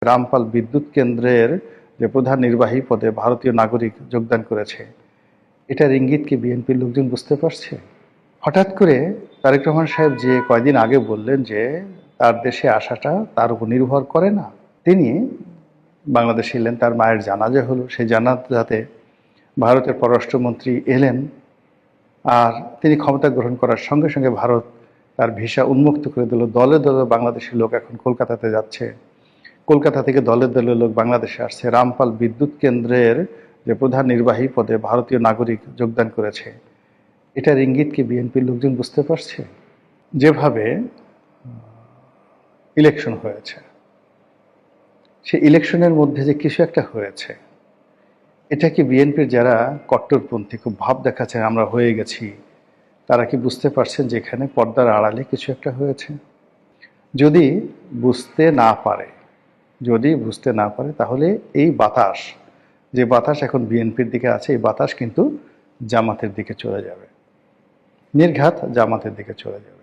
রামপাল বিদ্যুৎ কেন্দ্রের যে প্রধান নির্বাহী পদে ভারতীয় নাগরিক যোগদান করেছে, এটার ইঙ্গিত কি বিএনপির লোকজন বুঝতে পারছে? হঠাৎ করে তারেক রহমান সাহেব যে কয়দিন আগে বললেন যে তার দেশে আসাটা তার উপর নির্ভর করে না, তিনি বাংলাদেশে এলেন, তার মায়ের জানাজা হলো, সেই জানাজাতে ভারতের পররাষ্ট্রমন্ত্রী এলেন, আর তিনি ক্ষমতা গ্রহণ করার সঙ্গে সঙ্গে ভারত তার ভিসা উন্মুক্ত করে দিল। দলে দলে বাংলাদেশি লোক এখন কলকাতাতে যাচ্ছে, কলকাতা থেকে দলে দলে লোক বাংলাদেশে আসছে। রামপাল বিদ্যুৎ কেন্দ্রের যে প্রধান নির্বাহী পদে ভারতীয় নাগরিক যোগদান করেছে, এটার ইঙ্গিত কি বিএনপির লোকজন বুঝতে পারছে? যেভাবে ইলেকশন হয়েছে, সেই ইলেকশনের মধ্যে যে কিছু একটা হয়েছে, এটা কি বিএনপির যারা কট্টরপন্থী খুব ভাব দেখাচ্ছেন আমরা হয়ে গেছি, তারা কি বুঝতে পারছেন যে এখানে পর্দার আড়ালে কিছু একটা হয়েছে? যদি বুঝতে না পারে তাহলে এই বাতাস, যে বাতাস এখন বিএনপির দিকে আছে, এই বাতাস কিন্তু জামাতের দিকে চলে যাবে, নির্ঘাত জামাতের দিকে চলে যাবে।